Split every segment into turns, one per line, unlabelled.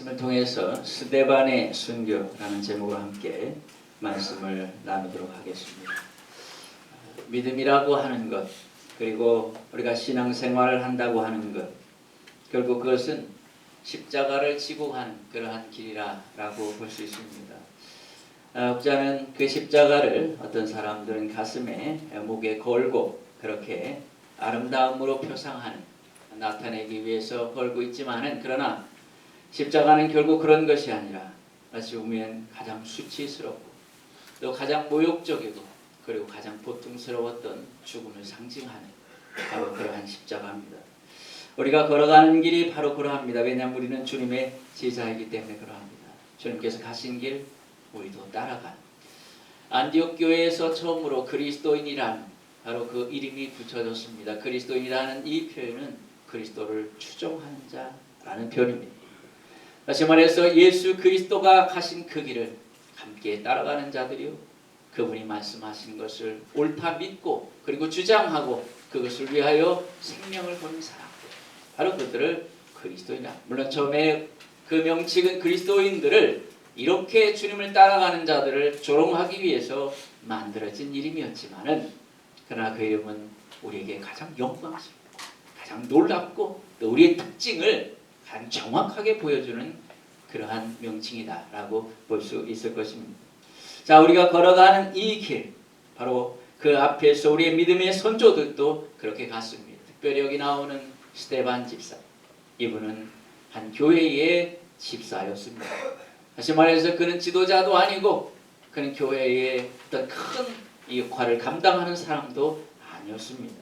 말씀을 통해서 스데반의 순교라는 제목으로 함께 말씀을 나누도록 하겠습니다. 믿음이라고 하는 것, 그리고 우리가 신앙생활을 한다고 하는 것, 결국 그것은 십자가를 지고 가는 그러한 길이라고 볼 수 있습니다. 혹자는 그 십자가를 어떤 사람들은 가슴에 목에 걸고 그렇게 아름다움으로 표상하는, 나타내기 위해서 걸고 있지만은, 그러나 십자가는 결국 그런 것이 아니라 어찌 보면 가장 수치스럽고 또 가장 모욕적이고 그리고 가장 고통스러웠던 죽음을 상징하는 바로 그러한 십자가입니다. 우리가 걸어가는 길이 바로 그러합니다. 왜냐하면 우리는 주님의 제자이기 때문에 그러합니다. 주님께서 가신 길 우리도 따라간, 안디옥 교회에서 처음으로 그리스도인이란 바로 그 이름이 붙여졌습니다. 그리스도인이라는 이 표현은 그리스도를 추종하는 자라는 표현입니다. 다시 말해서 예수 그리스도가 가신 그 길을 함께 따라가는 자들이요, 그분이 말씀하신 것을 옳다 믿고 그리고 주장하고 그것을 위하여 생명을 거는 사람들, 바로 그들을 그리스도인이라. 물론 처음에 그 명칭은 그리스도인들을 이렇게 주님을 따라가는 자들을 조롱하기 위해서 만들어진 이름이었지만은, 그러나 그 이름은 우리에게 가장 영광스럽고 가장 놀랍고 또 우리의 특징을 가장 정확하게 보여주는 그러한 명칭이다라고 볼 수 있을 것입니다. 자, 우리가 걸어가는 이 길, 바로 그 앞에서 우리의 믿음의 선조들도 그렇게 갔습니다. 특별히 여기 나오는 스데반 집사, 이분은 한 교회의 집사였습니다. 다시 말해서 그는 지도자도 아니고 그는 교회의 어떤 큰 역할을 감당하는 사람도 아니었습니다.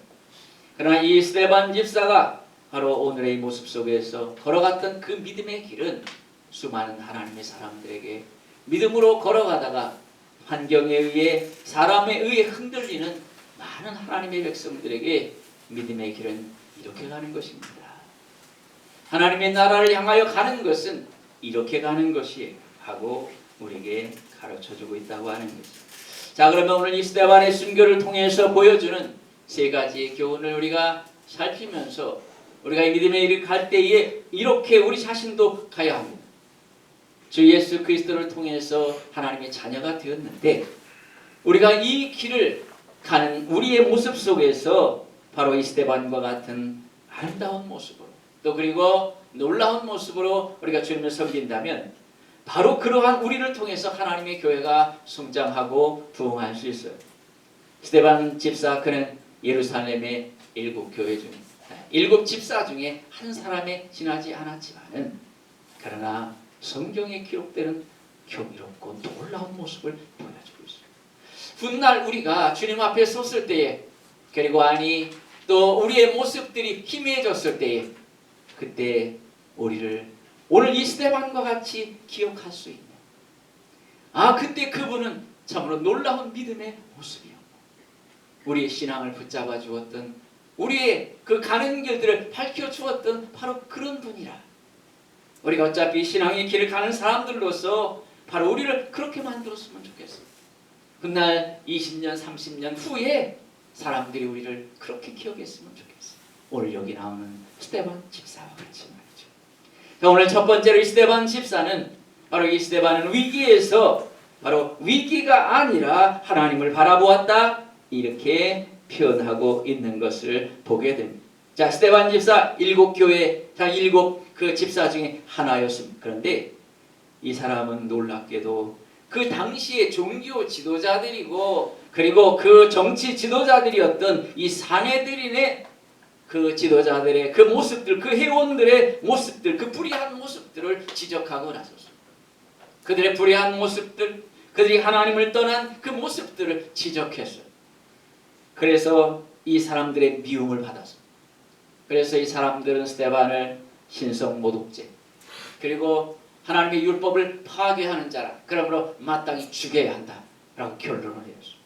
그러나 이 스데반 집사가 바로 오늘의 모습 속에서 걸어갔던 그 믿음의 길은 수많은 하나님의 사람들에게 믿음으로 걸어가다가 환경에 의해, 사람에 의해 흔들리는 많은 하나님의 백성들에게 믿음의 길은 이렇게 가는 것입니다. 하나님의 나라를 향하여 가는 것은 이렇게 가는 것이에요 하고 우리에게 가르쳐주고 있다고 하는 것입니다. 자, 그러면 오늘 이 스데반의 순교를 통해서 보여주는 세 가지의 교훈을 우리가 살피면서 우리가 이 믿음의 길을 갈 때에 이렇게 우리 자신도 가야 합니다. 주 예수 그리스도를 통해서 하나님의 자녀가 되었는데, 우리가 이 길을 가는 우리의 모습 속에서 바로 이 스데반과 같은 아름다운 모습으로, 또 그리고 놀라운 모습으로 우리가 주님을 섬긴다면 바로 그러한 우리를 통해서 하나님의 교회가 성장하고 부흥할 수 있어요. 스데반 집사, 그는 예루살렘의 7교회 중 7 집사 중에 한 사람에 지나지 않았지만은, 그러나 성경에 기록되는 경이롭고 놀라운 모습을 보여주고 있습니다. 훗날 우리가 주님 앞에 섰을 때에, 그리고 또 우리의 모습들이 희미해졌을 때에, 그때 우리를 오늘 이 스데반과 같이 기억할 수 있는, 그때 그분은 참으로 놀라운 믿음의 모습이었고 우리의 신앙을 붙잡아 주었던, 우리의 그 가는 길들을 밝혀 주었던 바로 그런 분이라. 우리가 어차피 신앙의 길을 가는 사람들로서 바로 우리를 그렇게 만들었으면 좋겠어요. 그날 20년, 30년 후에 사람들이 우리를 그렇게 기억했으면 좋겠어요. 오늘 여기 나오는 스데반 집사와 같이 말이죠. 자, 오늘 첫 번째로 이 스데반 집사는, 바로 이 스데반은 위기에서 바로 위기가 아니라 하나님을 바라보았다, 이렇게 표현하고 있는 것을 보게 됩니다. 자, 스데반 집사 7교회, 7 집사 중에 하나였습니다. 그런데 이 사람은 놀랍게도 그 당시의 종교 지도자들이고 그리고 그 정치 지도자들이었던 이 사내들인의 그 지도자들의 그 모습들, 그 회원들의 모습들, 그 불의한 모습들을 지적하고 나섰습니다. 그들의 불의한 모습들, 그들이 하나님을 떠난 그 모습들을 지적했어요. 그래서 이 사람들의 미움을 받았습니다. 그래서 이 사람들은 스데반을 신성모독죄, 그리고 하나님의 율법을 파괴하는 자라, 그러므로 마땅히 죽여야 한다라고 결론을 내렸습니다.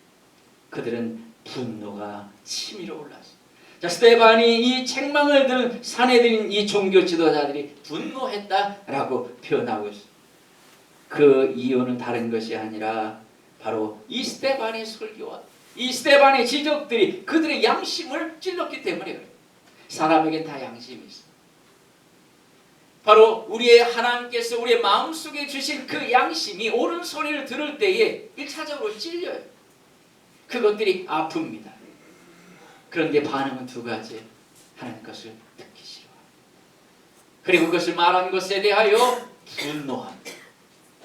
그들은 분노가 치밀어 올랐습니다. 자, 스데반이 이 책망을 들은 사내들인 이 종교 지도자들이 분노했다라고 표현하고 있습니다. 그 이유는 다른 것이 아니라 바로 이 스데반의 설교와 이 스데반의 지적들이 그들의 양심을 찔렀기 때문에 그래요. 사람에겐 다 양심이 있어. 바로 우리의 하나님께서 우리의 마음속에 주신 그 양심이 옳은 소리를 들을 때에 1차적으로 찔려요. 그것들이 아픕니다. 그런데 반응은 두 가지. 하나님 것을 듣기 싫어. 그리고 그것을 말한 것에 대하여 분노합니다.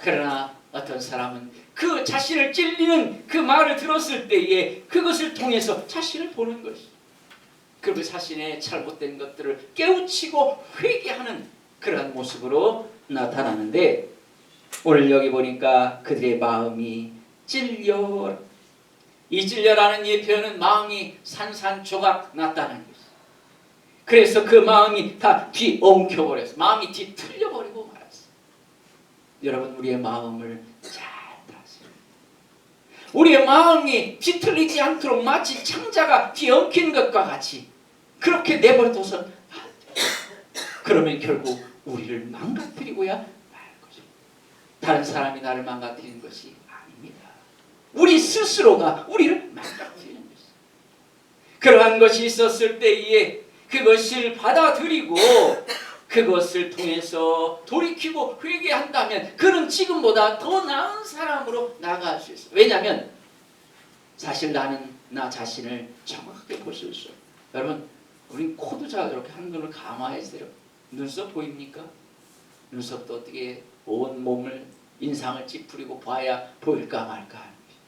그러나 어떤 사람은 그 자신을 찔리는 그 말을 들었을 때에 그것을 통해서 자신을 보는 것이죠. 그리고 자신의 잘못된 것들을 깨우치고 회개하는 그러한 모습으로 나타나는데, 오늘 여기 보니까 그들의 마음이 찔려. 이 찔려라는 이 표현은 마음이 산산조각 났다는 것이죠. 그래서 그 마음이 다 뒤엉켜버렸어요. 마음이 뒤틀려버리고 말았어요. 여러분, 우리의 마음을 잘 다스려요. 우리의 마음이 뒤틀리지 않도록 마치 창자가 뒤엉킨 것과 같이 그렇게 내버려둬서 안 돼요. 그러면 결국 우리를 망가뜨리고야 말 거죠. 다른 사람이 나를 망가뜨리는 것이 아닙니다. 우리 스스로가 우리를 망가뜨리는 것이죠. 그러한 것이 있었을 때에 그것을 받아들이고 그것을 통해서 돌이키고 회개한다면 그는 지금보다 더 나은 사람으로 나아갈 수 있어요. 왜냐하면 사실 나는 나 자신을 정확하게 볼 수 있어요. 여러분, 우린 코도 잘 이렇게 한눈을 감아야지 돼요. 눈썹 보입니까? 눈썹도 어떻게 온 몸을 인상을 찌푸리고 봐야 보일까 말까 하는 거죠.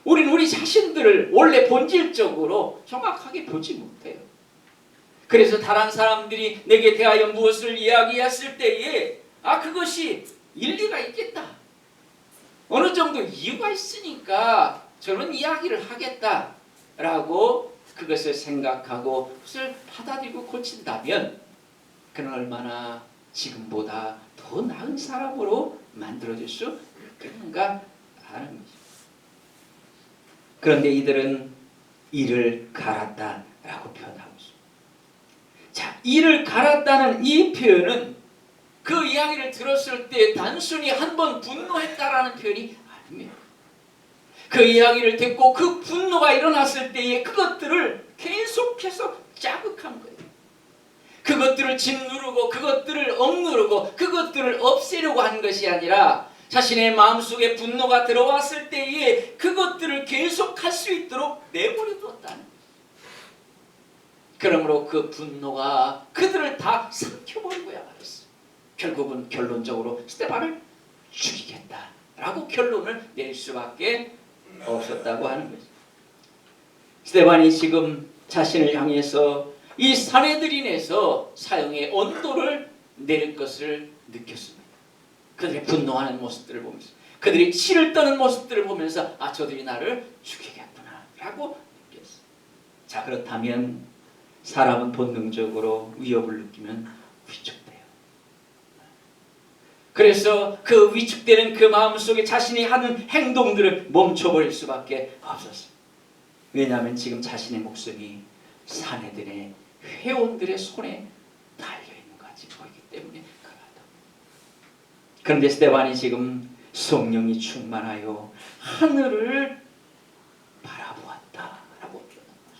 우린 우리 자신들을 원래 본질적으로 정확하게 보지 못해요. 그래서 다른 사람들이 내게 대하여 무엇을 이야기했을 때에 그것이 일리가 있겠다. 어느 정도 이유가 있으니까 저런 이야기를 하겠다라고 그것을 생각하고 그것을 받아들이고 고친다면 그는 얼마나 지금보다 더 나은 사람으로 만들어질 수 있겠는가 하는 거죠. 그런데 이들은 이를 갈았다라고 표현하고 있습니다. 자, 이를 갈았다는 이 표현은 그 이야기를 들었을 때 단순히 한번 분노했다라는 표현이 아닙니다. 그 이야기를 듣고 그 분노가 일어났을 때에 그것들을 계속해서 자극한 거예요. 그것들을 짓누르고 그것들을 억누르고 그것들을 없애려고 한 것이 아니라 자신의 마음속에 분노가 들어왔을 때에 그것들을 계속할 수 있도록 내버려 두었다는 거예요. 그러므로 그 분노가 그들을 다 삼켜버리고야 말았어요. 결국은 결론적으로 스데반을 죽이겠다라고 결론을 내릴 수밖에 없었다고 하는 거죠. 스데반이 지금 자신을 향해서 이 사내들인에서 사형의 언도를 내릴 것을 느꼈습니다. 그들이 분노하는 모습들을 보면서, 그들이 치를 떠는 모습들을 보면서 저들이 나를 죽이겠구나 라고 느꼈어요. 자, 그렇다면 사람은 본능적으로 위협을 느끼면 위축돼요. 그래서 그 위축되는 그 마음속에 자신이 하는 행동들을 멈춰버릴 수밖에 없었어요. 왜냐하면 지금 자신의 목숨이 사내들의 회원들의 손에 달려있는 것 같이 보이기 때문에 그렇다. 그런데 스데반이 지금 성령이 충만하여 하늘을 바라보았다라고 표현합니다.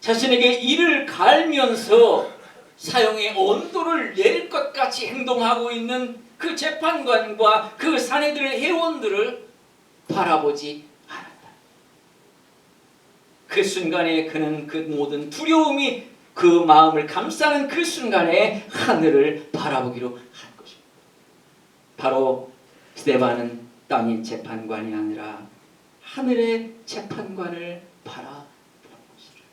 자신에게 이를 갈면서 사형의 언도를 내릴 것 같이 행동하고 있는 그 재판관과 그 사내들의 회원들을 바라보지 않았다. 그 순간에 그는 그 모든 두려움이 그 마음을 감싸는 그 순간에 하늘을 바라보기로 한 것입니다. 바로 스데반은 땅의 재판관이 아니라 하늘의 재판관을 바라보는 것이죠.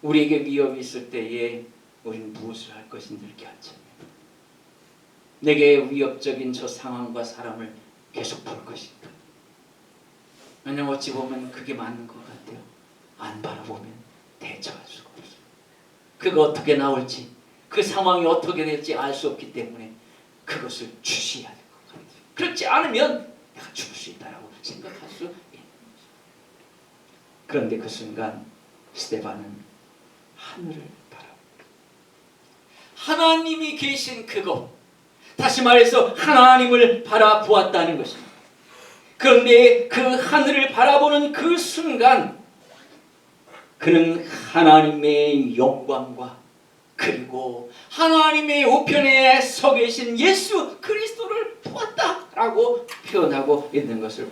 우리에게 위협이 있을 때에 우리는 무엇을 할 것인지 결정합니다. 내게 위협적인 저 상황과 사람을 계속 볼 것인가? 왜냐면 어찌 보면 그게 맞는 것 같아요. 안 바라보면 대처할 수가 없어요. 그거 어떻게 나올지, 그 상황이 어떻게 될지 알 수 없기 때문에 그것을 주시해야 될 것 같아요. 그렇지 않으면 내가 죽을 수 있다라고 생각할 수 있는 거죠. 그런데 그 순간 스데반은 하늘을 바라봅니다. 하나님이 계신 그곳, 다시 말해서 하나님을 바라보았다는 것입니다. 그런데 그 하늘을 바라보는 그 순간 그는 하나님의 영광과 그리고 하나님의 우편에 서 계신 예수 그리스도를 보았다라고 표현하고 있는 것을,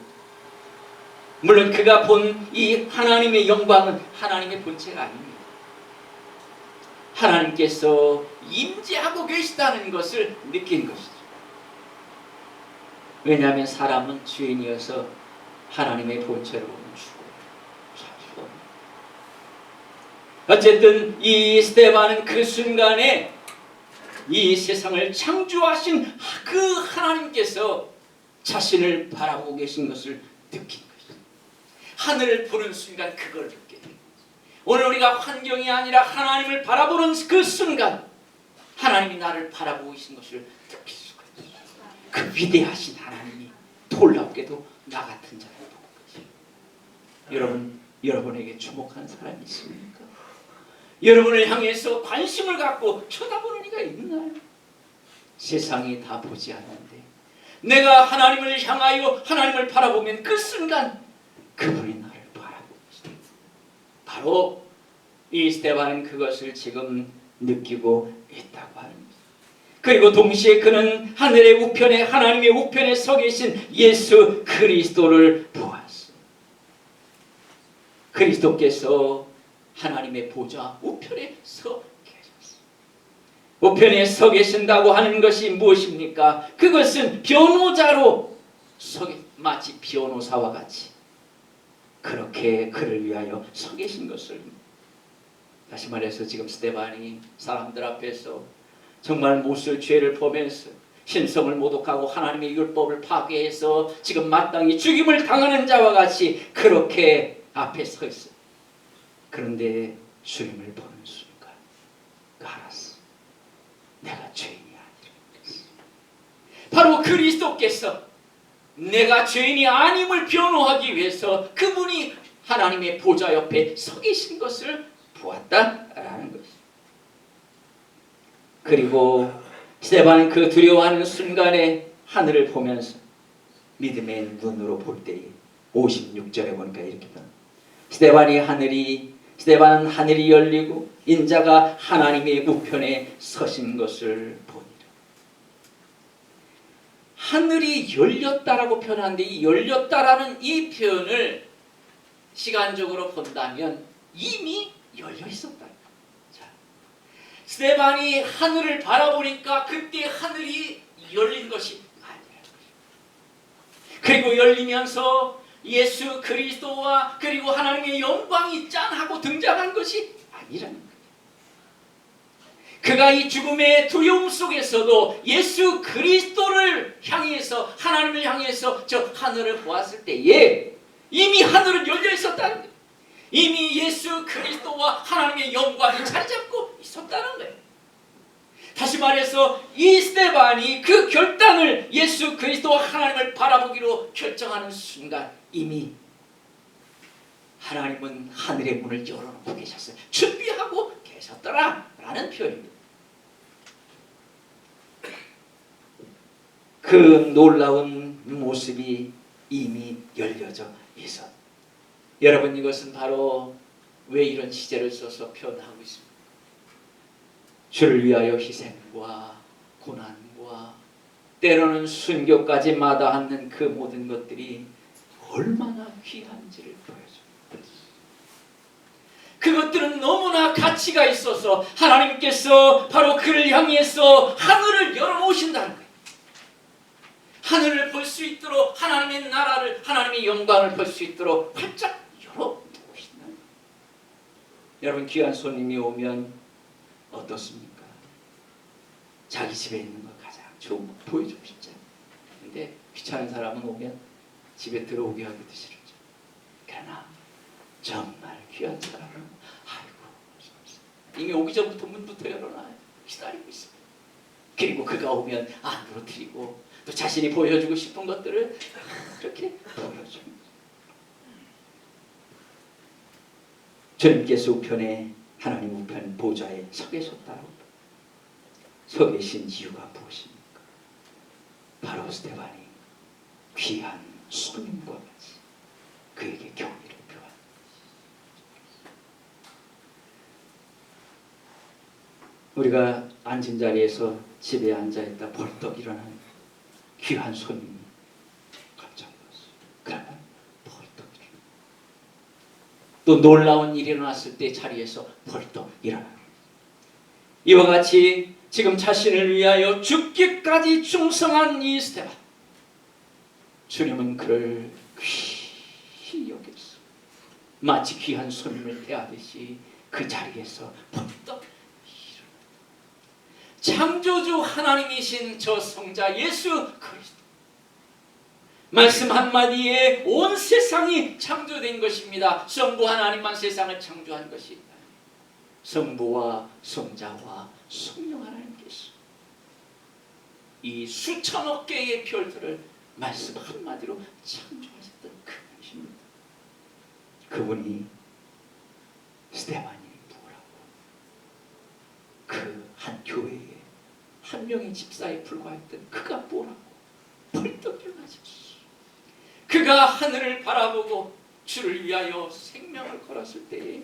물론 그가 본 이 하나님의 영광은 하나님의 본체가 아닙니다. 하나님께서 임재하고 계시다는 것을 느낀 것이죠. 왜냐하면 사람은 죄인이어서 하나님의 본체로 죽어요. 어쨌든 이 스데반은 그 순간에 이 세상을 창조하신 그 하나님께서 자신을 바라보고 계신 것을 느낀 것이죠. 하늘을 보는 순간 그걸 느끼게 됩니다. 오늘 우리가 환경이 아니라 하나님을 바라보는 그 순간 하나님이 나를 바라보고 계신 것을 느낄 수가 있어요. 그 위대하신 하나님이 놀랍게도 나 같은 자를 보고 계세요. 여러분에게 주목하는 사람이 있습니까? 여러분을 향해서 관심을 갖고 쳐다보는 이가 있나요? 세상이 다 보지 않는데 내가 하나님을 향하여 하나님을 바라보면 그 순간 그분이 나를 바라보고 있어요. 바로 이 스데반은 그것을 지금 느끼고 있다고 하는 것입니다. 그리고 동시에 그는 하늘의 우편에, 하나님의 우편에 서 계신 예수 그리스도를 보았어요. 그리스도께서 하나님의 보좌 우편에 서 계셨어요. 우편에 서 계신다고 하는 것이 무엇입니까? 그것은 변호자로 마치 변호사와 같이 그렇게 그를 위하여 서 계신 것을, 다시 말해서 지금 스데반이 사람들 앞에서 정말 무술 죄를 범해서 신성을 모독하고 하나님의 율법을 파괴해서 지금 마땅히 죽임을 당하는 자와 같이 그렇게 앞에 서 있어요. 그런데 주님을 보는 순간 알았어. 내가 죄인이 아니라. 바로 그리스도께서 내가 죄인이 아님을 변호하기 위해서 그분이 하나님의 보좌 옆에 서 계신 것을 보았다라는 것이죠. 그리고 스데반은 그 두려워하는 순간에 하늘을 보면서 믿음의 눈으로 볼 때에 56절에 보니까 이렇게 스데반은 하늘이 열리고 인자가 하나님의 우편에 서신 것을 보니라. 하늘이 열렸다라고 표현하는데 이 열렸다라는 이 표현을 시간적으로 본다면 이미 열려 있었다. 자, 스데반이 하늘을 바라보니까 그때 하늘이 열린 것이 아니라, 그리고 열리면서 예수 그리스도와 그리고 하나님의 영광이 짠하고 등장한 것이 아니라는 거예요. 그가 이 죽음의 두려움 속에서도 예수 그리스도를 향해서, 하나님을 향해서 저 하늘을 보았을 때에 이미 하늘은 열려 있었다는 거예요. 이미 예수 그리스도와 하나님의 영광이 자리잡고 있었다는 거예요. 다시 말해서 이 스데반이 그 결단을 예수 그리스도와 하나님을 바라보기로 결정하는 순간 이미 하나님은 하늘의 문을 열어놓고 계셨어요. 준비하고 계셨더라라는 표현입니다. 그 놀라운 모습이 이미 열려져 있어. 여러분, 이것은 바로 왜 이런 시제를 써서 표현하고 있습니까? 주를 위하여 희생과 고난과 때로는 순교까지 마다하는 그 모든 것들이 얼마나 귀한지를 보여줍니다. 그것들은 너무나 가치가 있어서 하나님께서 바로 그를 향해서 하늘을 열어놓으신다는 거예요. 하늘을 볼 수 있도록, 하나님의 나라를, 하나님의 영광을 볼 수 있도록 활짝 열어놓으신다는 거예요. 여러분, 귀한 손님이 오면 어떻습니까? 자기 집에 있는 거 가장 좋은 거 보여주고 싶죠. 근데 귀찮은 사람은 오면 집에 들어오게 하기도 싫죠. 그러나 정말 귀한 사람은 아이고, 이미 오기 전부터 문부터 열어놔요. 기다리고 있습니다. 그리고 그가 오면 안으로 드리고 또 자신이 보여주고 싶은 것들을 그렇게 보여줍니다. 주님께서 우편에, 하나님 우편 보좌에 서 계셨다고. 서 계신 이유가 무엇입니까? 바로 스데반이 귀한 손님과 같이 그에게 경의를 표한. 우리가 앉은 자리에서 집에 앉아있다 벌떡 일어나는 귀한 손님이 깜짝 놀랐어요. 그러면 벌떡 일어나. 또 놀라운 일이 일어났을 때 자리에서 벌떡 일어나. 이와 같이 지금 자신을 위하여 죽기까지 충성한 이 스데반, 주님은 그를 귀히 여겼어. 마치 귀한 손님을 대하듯이 그 자리에서 벌떡 일어나. 창조주 하나님이신 저 성자 예수 그리스도, 말씀 한마디에 온 세상이 창조된 것입니다. 성부 하나님만 세상을 창조한 것이 아니라 성부와 성자와 성령 하나님께서 이 수천억 개의 별들을 말씀 한마디로 창조하셨던 그분이십니다. 그분이 스데반이 누구라고? 그 한 교회에 한 명의 집사에 불과했던 그가 뭐라고? 벌떡 일어나셨어. 그가 하늘을 바라보고 주를 위하여 생명을 걸었을 때에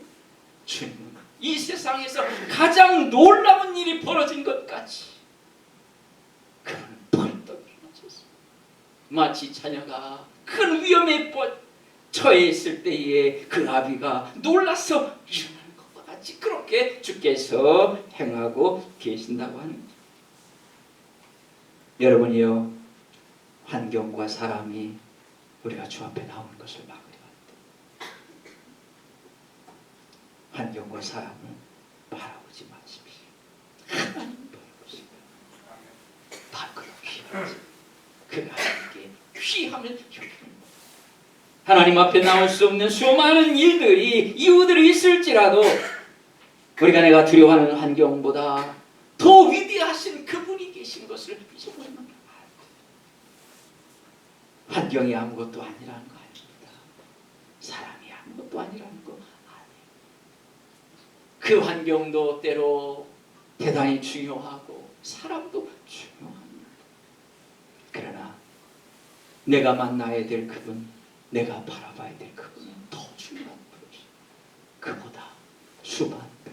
주님은 이 세상에서 가장 놀라운 일이 벌어진 것 같이 그는 벌떡 일어나셨어. 마치 자녀가 큰 위험에 처해 있을 때에 그 아비가 놀라서 일어나는 것과 같이 그렇게 주께서 행하고 계신다고 하는 거죠. 여러분이요, 환경과 사람이 우리가 주 앞에 나오는 것을 막으려 합니다. 환경과 사람을 바라보지 마십시오. 하나님 바라보세요. 밖으로 귀하지. 그 하나님께 귀함을 여기는 하나님 앞에 나올 수 없는 수많은 일들이 이유들이 있을지라도 우리가 내가 두려워하는 환경보다 더 위대하신 그분이 계신 것을 잊어버리면 안 돼요. 환경이 아무것도 아니라는 거 아닙니다. 사람이 아무것도 아니라는 거 아니에요. 그 환경도 때로 대단히 중요하고 사람도 중요합니다. 그러나 내가 만나야 될 그분, 내가 바라봐야 될 그분은 더 중요한 분이죠. 그보다 수만 배,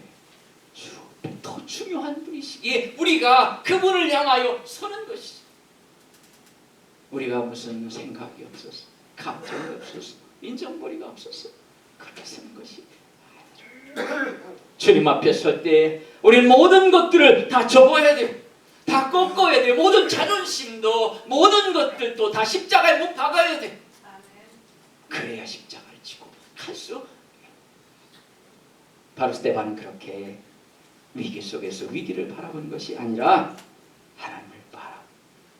수억 배 더 중요한 분이시기에 우리가 그분을 향하여 서는 것이죠. 우리가 무슨 생각이 없어서, 감정이 없어서, 인정머리가 없어서 그렇게 서는 것이 아니라 주님 앞에 설 때 우리는 모든 것들을 다 접어야 돼요. 다 꺾어야 돼요. 모든 자존심도 모든 것들도 다 십자가에 못 박아야 돼요. 그래야 십자가를 지고 갈 수. 바로 스데반은 그렇게 위기 속에서 위기를 바라본 것이 아니라 하나님을 바라.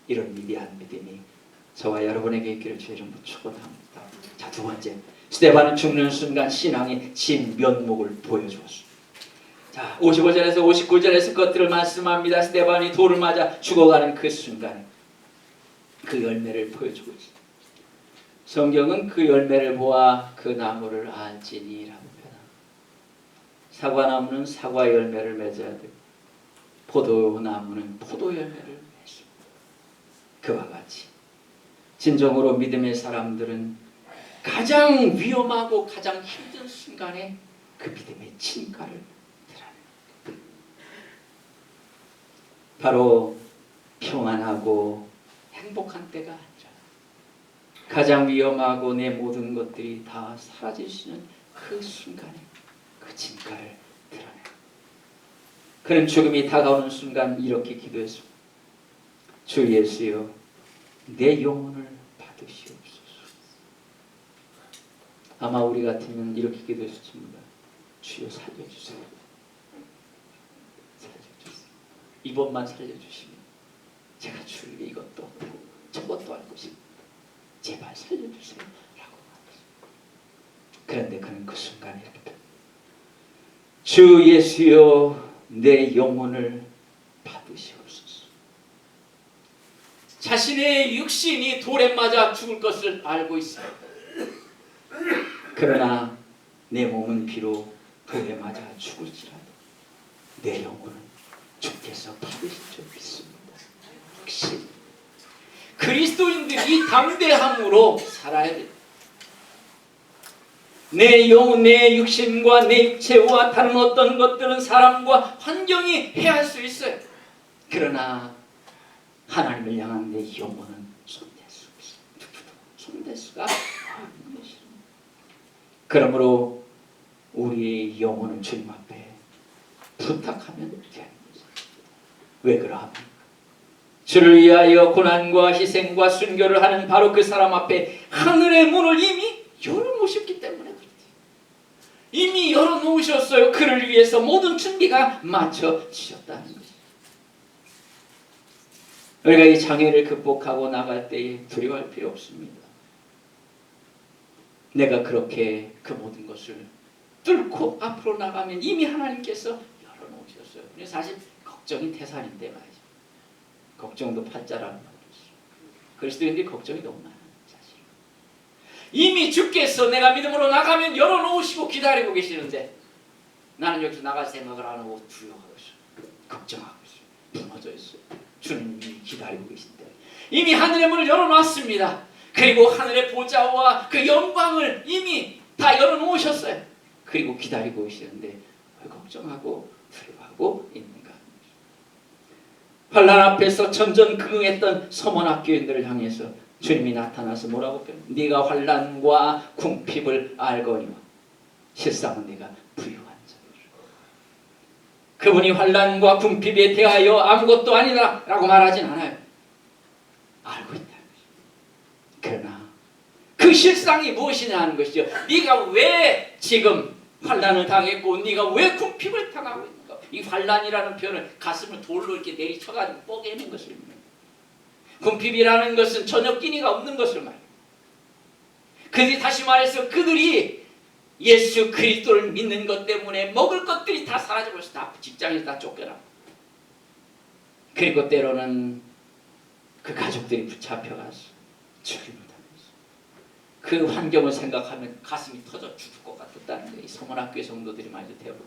이런 위대한 믿음이 저와 여러분에게 있기를 주의 이름으로 축원합니다. 자, 두 번째, 스데반은 죽는 순간 신앙의 진면목을 보여주었습니다. 자, 55절에서 59절에서 것들을 말씀합니다. 스데반이 돌을 맞아 죽어가는 그 순간에 그 열매를 보여주고 있습니다. 성경은 그 열매를 보아 그 나무를 알지니라고 표현합니다. 사과나무는 사과 열매를 맺어야 되고 포도나무는 포도 열매를 맺습니다. 그와 같이 진정으로 믿음의 사람들은 가장 위험하고 가장 힘든 순간에 그 믿음의 진가를 드러냅니다. 바로 평안하고 행복한 때가 아니라 가장 위험하고 내 모든 것들이 다 사라질 수 있는 그 순간에 그 진가를 드러냅니다. 그는 죽음이 다가오는 순간 이렇게 기도했습니다. 주 예수여, 내 영혼을 받으시옵소서. 아마 우리 같으면 이렇게 기도했습니다. 주여 살려주세요. 살려주세요. 이번만 살려주시면 제가 주를 이것도 없고 저것도 할 것입니다. 제발 살려주세요. 라고 말했습니다. 그런데 그는 그 순간에 이렇게 주 예수여, 내 영혼을 받으시옵소서. 자신의 육신이 돌에 맞아 죽을 것을 알고 있습니다. 그러나 내 몸은 비록 돌에 맞아 죽을지라도 내 영혼은 주께서 받으실 줄 믿습니다. 혹시 그리스도인들이 담대함으로 살아야 됩니다. 내 영혼, 내 육신과 내 육체와 다른 어떤 것들은 사람과 환경이 해할 수 있어요. 그러나 하나님을 향한 내 영혼은 손댈 수 없어요. 누구도 손댈 수가 없는 것입니다. 그러므로 우리의 영혼을 주님 앞에 부탁하면 되는 것입니다. 왜 그러합니까? 주를 위하여 고난과 희생과 순교를 하는 바로 그 사람 앞에 하늘의 문을 이미 열어놓으셨기 때문에 그렇지. 이미 열어놓으셨어요. 그를 위해서 모든 준비가 마쳐지셨다는 것이죠. 우리가 이 장애를 극복하고 나갈 때에 두려워할 필요 없습니다. 내가 그렇게 그 모든 것을 뚫고 앞으로 나가면 이미 하나님께서 열어놓으셨어요. 사실 걱정이 태산인데 말이죠. 걱정도 팔자라는 말이죠. 그리스도인들이 걱정이 너무 많아요. 사실. 이미 주께서 내가 믿음으로 나가면 열어놓으시고 기다리고 계시는데 나는 여기서 나갈 생각을 안 하고 두려워하고 있어요. 걱정하고 있어요. 무너져 있어요. 주님이 기다리고 계신데 이미 하늘의 문을 열어놨습니다. 그리고 하늘의 보좌와 그 영광을 이미 다 열어놓으셨어요. 그리고 기다리고 계시는데 왜 걱정하고 두려워하고 있는가? 환난 앞에서 전전긍긍했던 서머나 교인들을 향해서 주님이 나타나서 뭐라고 표현? 네가 환난과 궁핍을 알거니와 실상은 네가 부유한 자요. 그분이 환난과 궁핍에 대하여 아무것도 아니다 라고 말하진 않아요. 알고 있다. 그러나 그 실상이 무엇이냐 하는 것이죠. 네가 왜 지금 환난을 당했고 네가 왜 궁핍을 당하고 있는가. 이 환난이라는 표현을 가슴을 돌로 이렇게 내리쳐가지고 뽀개는 것을 말해요. 궁핍이라는 것은 전혀 끼니가 없는 것을 말해요. 그들이 다시 말해서 그들이 예수 그리스도를 믿는 것 때문에 먹을 것들이 다 사라져버려서 다 직장에서 다 쫓겨나고 그리고 때로는 그 가족들이 붙잡혀가서 죽임을 당했어. 그 환경을 생각하면 가슴이 터져 죽을 것 같았다는 거예요. 이 서문학교의 성도들이 말이죠. 대부분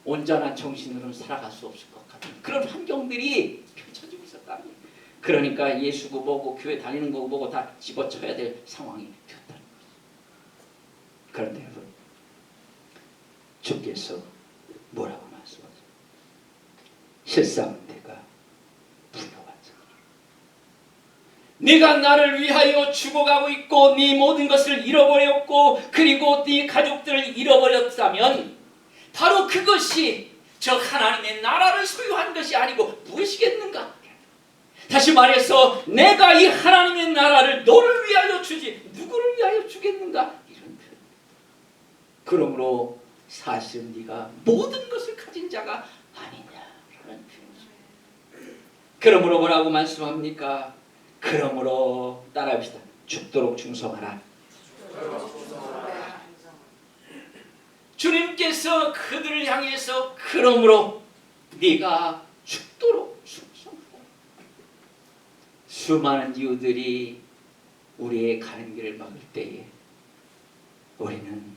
온전한 정신으로는 살아갈 수 없을 것 같은 그런 환경들이 펼쳐지고 있었다는 거예요. 그러니까 예수고 뭐고 교회 다니는 거 보고 다 집어쳐야 될 상황이 되었다는 거예요. 그런데 여러분 주께서 뭐라고 말씀하세요? 실상 내가 네가 나를 위하여 죽어가고 있고 네 모든 것을 잃어버렸고 그리고 네 가족들을 잃어버렸다면 바로 그것이 저 하나님의 나라를 소유한 것이 아니고 무엇이겠는가? 다시 말해서 내가 이 하나님의 나라를 너를 위하여 주지 누구를 위하여 주겠는가? 이런 표현. 그러므로 사실은 네가 모든 것을 가진 자가 아니냐라는 표현이죠. 그러므로 뭐라고 말씀합니까? 그러므로 따라합시다. 죽도록 충성하라. 주님께서 그들을 향해서 그러므로 네가 죽도록 충성하라. 수많은 이유들이 우리의 가는 길을 막을 때에 우리는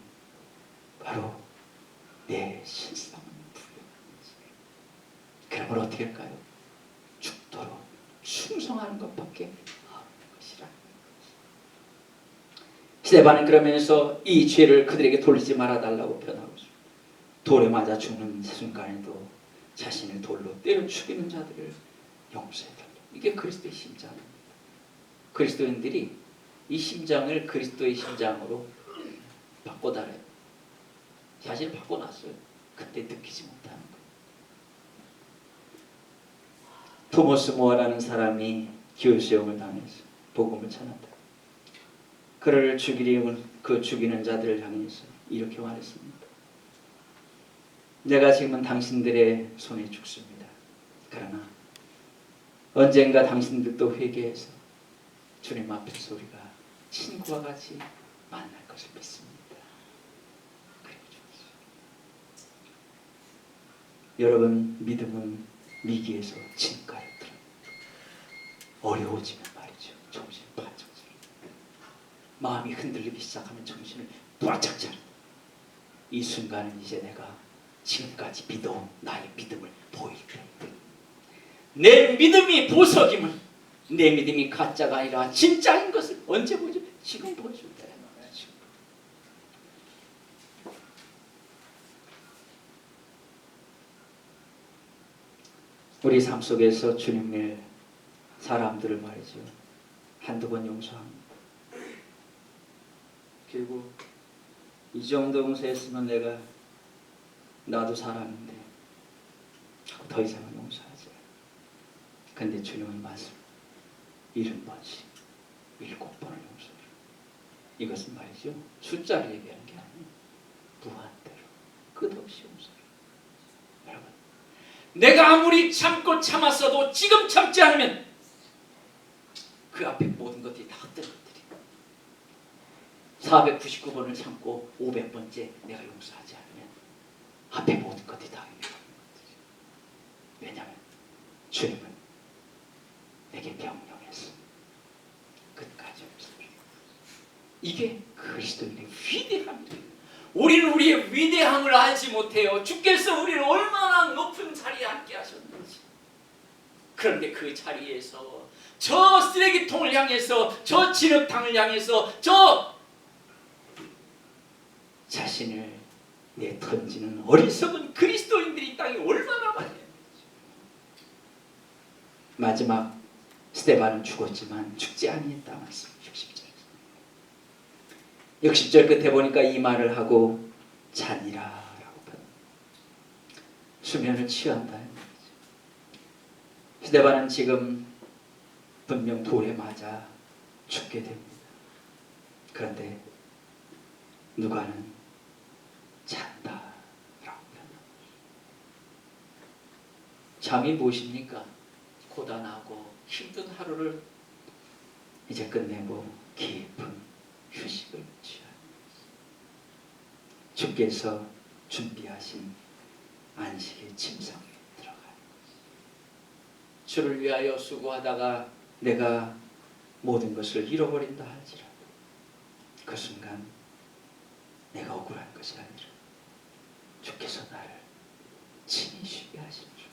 바로 내 신상은 불효한지. 그러므로 어떻게 할까요? 죽도록 충성하는 것밖에 없는 것이라. 스데반은 그러면서 이 죄를 그들에게 돌리지 말아달라고 표현하고 있습니다. 돌에 맞아 죽는 순간에도 자신을 돌로 때려 죽이는 자들을 용서해달라. 이게 그리스도의 심장입니다. 그리스도인들이 이 심장을 그리스도의 심장으로 바꿔달아요. 사실 바꿔놨어요. 그때 느끼지 못하는 거. 토머스 모어라는 사람이 기후수용을 당해서 복음을 전한다. 그를 죽이려는 그 죽이는 자들을 향해서 이렇게 말했습니다. 내가 지금은 당신들의 손에 죽습니다. 그러나 언젠가 당신들도 회개해서 주님 앞에서 우리가 친구와 같이 만날 것을 믿습니다. 그리고 죽었어요. 여러분 믿음은 미기에서 진가를 들어 어려워지면 말이죠. 정신이 바짝 차려. 마음이 흔들리기 시작하면 정신을 바짝 차려. 이 순간은 이제 내가 지금까지 믿어온 나의 믿음을 보일 때입니다. 내 믿음이 보석임을, 내 믿음이 가짜가 아니라 진짜인 것을 언제 보여줘? 지금 보여줄 때야. 우리 삶 속에서 주님의 사람들을 말이죠, 한두 번 용서합니다. 그리고 이 정도 용서했으면 내가 나도 사람인데 더 이상은 용서하지. 근데 주님의 말씀 70번씩 7번을 용서해요. 이것은 말이죠, 숫자를 얘기하는 게 아니에요. 무한대로 끝없이 용서해요. 여러분, 내가 아무리 참고 참았어도 지금 참지 않으면 그 앞에 모든 것들이 다 헛된 것들이에요. 499번을 참고 500번째 내가 용서하지 않으면 앞에 모든 것들이 다 헛된 것들이에요. 왜냐하면 주님은 내게 명령했어. 끝까지 용서해요. 이게 그리스도인의 위대함이에요. 우리는 우리의 위대함을 알지 못해요. 주께서 우리를 얼마나 높은 자리에 앉게 하셨는지. 그런데 그 자리에서 저 쓰레기통을 향해서, 저 진흙탕을 향해서, 저 자신을 내던지는 어리석은 그리스도인들이 땅에 얼마나 많이. 마지막 스데반은 죽었지만 죽지 아니했다 말씀. 60절 끝에 보니까 이 말을 하고 자니라 라고 수면을 취한다. 스데반은 지금 분명 돌에 맞아 죽게 됩니다. 그런데 누가는 잔다 라고 표현합니다. 잠이 무엇입니까? 고단하고 힘든 하루를 이제 끝내고 깊은 휴식을 취하는 주께서 준비하신 안식의 침상에 들어가는 것입니다. 주를 위하여 수고하다가 내가 모든 것을 잃어버린다 할지라도 그 순간 내가 억울한 것이 아니라 주께서 나를 친히 쉬게 하시는 줄.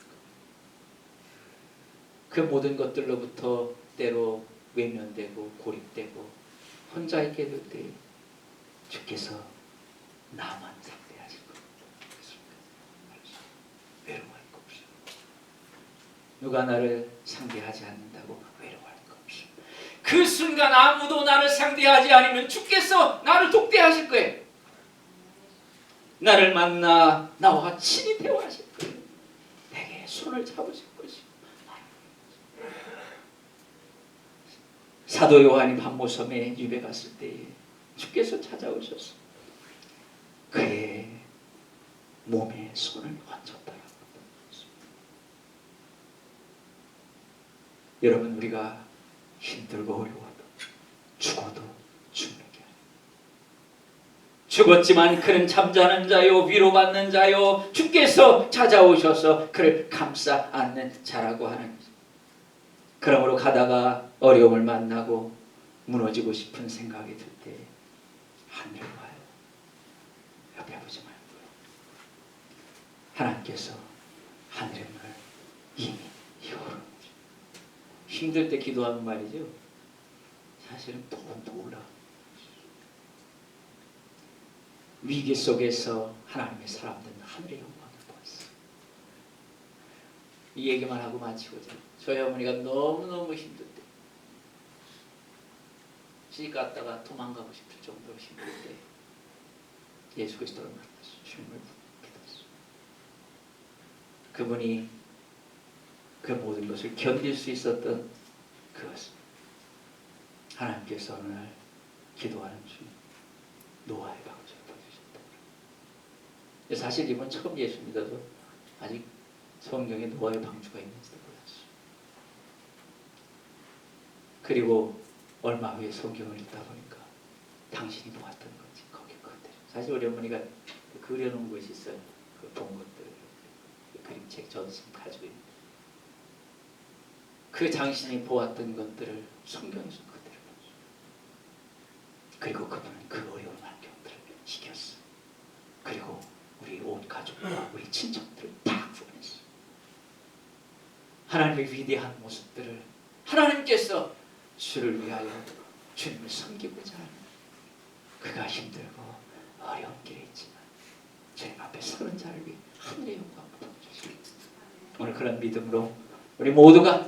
그 모든 것들로부터 때로 외면되고 고립되고 혼자 있게 될 때 주께서 나만 상대하실 겁니다. 외로워할 거 없어요. 누가 나를 상대하지 않는다고 외로워할 거 없어요. 그 순간 아무도 나를 상대하지 않으면 주께서 나를 독대하실 거예요. 나를 만나 나와 친히 대화하실 거예요. 내게 손을 잡으실 것이고. 사도 요한이 반모섬에 유배 갔을 때에 주께서 찾아오셔서 그의 몸에 손을 얹었다라고 했습니다. 여러분, 우리가 힘들고 어려워도 죽어도 죽는 게 아니에요. 죽었지만 그는 잠자는 자요 위로받는 자요 주께서 찾아오셔서 그를 감싸 안는 자라고 하는. 그러므로 가다가 어려움을 만나고 무너지고 싶은 생각이 들 때 하늘을 봐요. 옆에 보지 말고 하나님께서 하늘의 문을 이미 열어놓으셨어요. 힘들 때 기도하는 말이죠. 사실은 더 올라. 위기 속에서 하나님의 사람들은 하늘의 영광을 보았어요. 이 얘기만 하고 마치고자. 저희 어머니가 너무너무 힘들 때, 시집 갔다가 도망가고 싶을 정도로 힘들 때 예수 그리스도를 만났어요. 주님을 믿었어요. 그분이 그 모든 것을 견딜 수 있었던 그것은 하나님께서 어느 날 기도하는 중 노아의 방주를 보여주셨다. 사실 이분 처음 예수 믿어도 아직 성경에 노아의 방주가 있는지도 몰랐어요. 그리고 얼마 후에 성경을 읽다 보니까 당신이 보았던 거지 거기 그대로. 사실 우리 어머니가 그려놓은 것이 있어요. 그 본 것들, 그 그림책 저도 지금 가지고 있는데 그 당신이 보았던 것들을 성경에서 그대로 봤어요. 그리고 그분은 그 어려운 환경들을 이겼어요. 그리고 우리 온 가족과 우리 친척들을 다 구원했어요. 하나님의 위대한 모습들을 하나님께서 주를 위하여 주님을 섬기고자 하는 그가 힘들고 어려운 길에 있지만 주님 앞에 서는 자를 위해 하늘의 영광을 보여주시옵소서. 오늘 그런 믿음으로 우리 모두가